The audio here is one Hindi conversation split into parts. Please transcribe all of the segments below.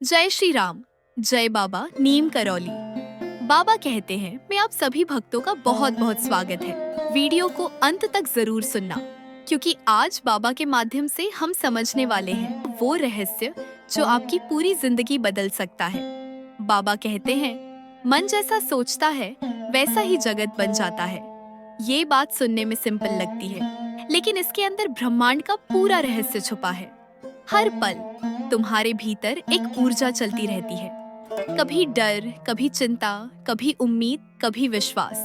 जय श्री राम। जय बाबा नीम करौली। बाबा कहते हैं मैं आप सभी भक्तों का बहुत बहुत स्वागत है। वीडियो को अंत तक जरूर सुनना, क्योंकि आज बाबा के माध्यम से हम समझने वाले हैं वो रहस्य जो आपकी पूरी जिंदगी बदल सकता है। बाबा कहते हैं मन जैसा सोचता है वैसा ही जगत बन जाता है। ये बात सुनने में सिंपल लगती है, लेकिन इसके अंदर ब्रह्मांड का पूरा रहस्य छुपा है। हर पल तुम्हारे भीतर एक ऊर्जा चलती रहती है, कभी डर, कभी चिंता, कभी उम्मीद, कभी विश्वास,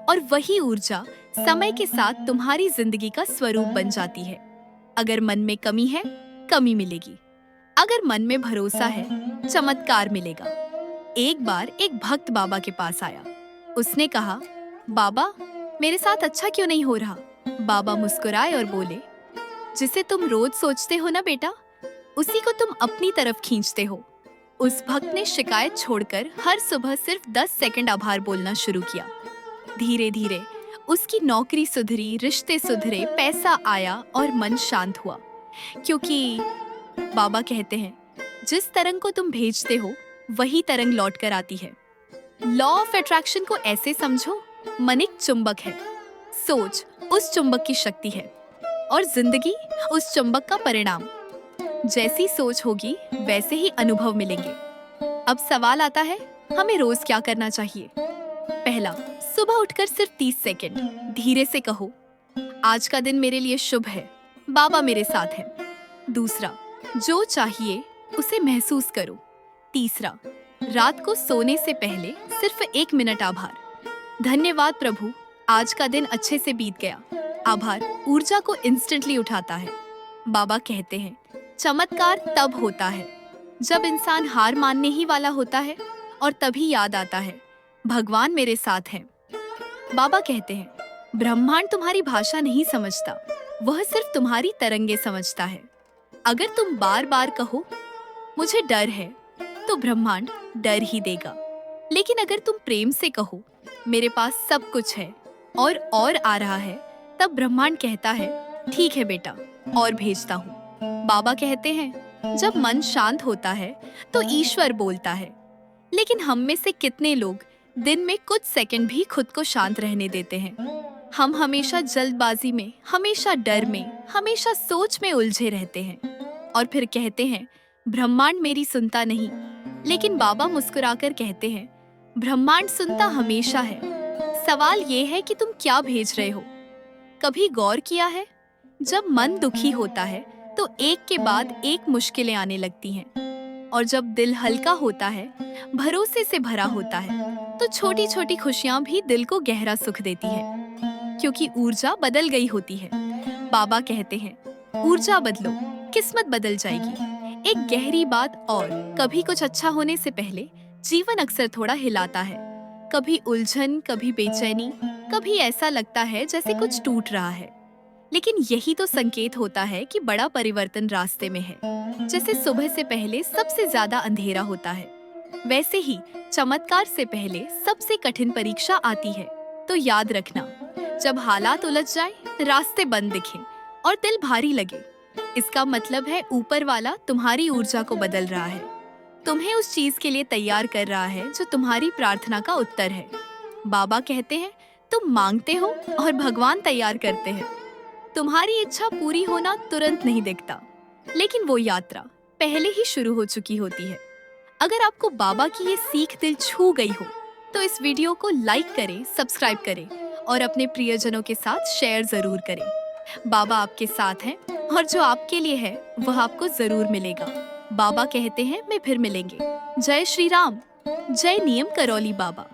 और वही ऊर्जा समय के साथ तुम्हारी जिंदगी का स्वरूप बन जाती है। अगर मन में कमी है, कमी मिलेगी। अगर मन में भरोसा है, चमत्कार मिलेगा। एक बार एक भक्त बाबा के पास आया। उसने कहा, बाबा मेरे साथ अच्छा क्यों नहीं हो रहा? बाबा मुस्कुराए और बोले, जिसे तुम रोज सोचते हो ना बेटा, उसी को तुम अपनी तरफ खींचते हो। उस भक्त ने शिकायत छोड़कर हर सुबह सिर्फ 10 सेकंड आभार बोलना शुरू किया। धीरे धीरे उसकी नौकरी सुधरी, रिश्ते सुधरे, पैसा आया और मन शांत हुआ। क्योंकि बाबा कहते हैं जिस तरंग को तुम भेजते हो वही तरंग लौट कर आती है। लॉ ऑफ अट्रैक्शन को ऐसे समझो, मन एक चुंबक है, सोच उस चुंबक की शक्ति है और जिंदगी उस चुंबक का परिणाम। जैसी सोच होगी वैसे ही अनुभव मिलेंगे। अब सवाल आता है, हमें रोज क्या करना चाहिए? पहला, सुबह उठकर सिर्फ 30 सेकंड धीरे से कहो, आज का दिन मेरे लिए शुभ है, बाबा मेरे साथ हैं। दूसरा, जो चाहिए उसे महसूस करो। तीसरा, रात को सोने से पहले सिर्फ 1 मिनट आभार, धन्यवाद प्रभु, आज का दिन अच्छे से बीत गया। आभार ऊर्जा को इंस्टेंटली उठाता है। बाबा कहते हैं चमत्कार तब होता है जब इंसान हार मानने ही वाला होता है, और तभी याद आता है भगवान मेरे साथ हैं। बाबा कहते हैं ब्रह्मांड तुम्हारी भाषा नहीं समझता, वह सिर्फ तुम्हारी तरंगे समझता है। अगर तुम बार बार कहो मुझे डर है, तो ब्रह्मांड डर ही देगा। लेकिन अगर तुम प्रेम से कहो मेरे पास सब कुछ है और आ रहा है, तब ब्रह्मांड कहता है ठीक है बेटा, और भेजता हूँ। बाबा कहते हैं जब मन शांत होता है तो ईश्वर बोलता है। लेकिन हम में से कितने लोग दिन में कुछ सेकंड भी खुद को शांत रहने देते हैं? हम हमेशा जल्दबाजी में, हमेशा डर में, हमेशा सोच में उलझे रहते हैं और फिर कहते हैं ब्रह्मांड मेरी सुनता नहीं। लेकिन बाबा मुस्कुराकर कहते हैं ब्रह्मांड सुनता हमेशा है। सवाल ये है कि तुम क्या भेज रहे हो? कभी गौर किया है, जब मन दुखी होता है तो एक के बाद एक मुश्किलें आने लगती हैं, और जब दिल हल्का होता है, भरोसे से भरा होता है, तो छोटी छोटी खुशियां भी दिल को गहरा सुख देती हैं, क्योंकि ऊर्जा बदल गई होती है। बाबा कहते हैं ऊर्जा बदलो, किस्मत बदल जाएगी। एक गहरी बात और, कभी कुछ अच्छा होने से पहले जीवन अक्सर थोड़ा हिलाता है। कभी उलझन, कभी बेचैनी, कभी ऐसा लगता है जैसे कुछ टूट रहा है। लेकिन यही तो संकेत होता है कि बड़ा परिवर्तन रास्ते में है। जैसे सुबह से पहले सबसे ज्यादा अंधेरा होता है, वैसे ही चमत्कार से पहले सबसे कठिन परीक्षा आती है। तो याद रखना, जब हालात उलझ जाए, रास्ते बंद दिखें और दिल भारी लगे, इसका मतलब है ऊपर वाला तुम्हारी ऊर्जा को बदल रहा है, तुम्हें उस चीज के लिए तैयार कर रहा है जो तुम्हारी प्रार्थना का उत्तर है। बाबा कहते हैं तुम मांगते हो और भगवान तैयार करते हैं। तुम्हारी इच्छा पूरी होना तुरंत नहीं दिखता, लेकिन वो यात्रा पहले ही शुरू हो चुकी होती है। अगर आपको बाबा की ये सीख दिल छू गई हो, तो इस वीडियो को लाइक करें, सब्सक्राइब करें और अपने प्रियजनों के साथ शेयर जरूर करें। बाबा आपके साथ हैं और जो आपके लिए है वह आपको जरूर मिलेगा। बाबा कहते हैं मैं फिर मिलेंगे। जय श्री राम। जय नीम करौली बाबा।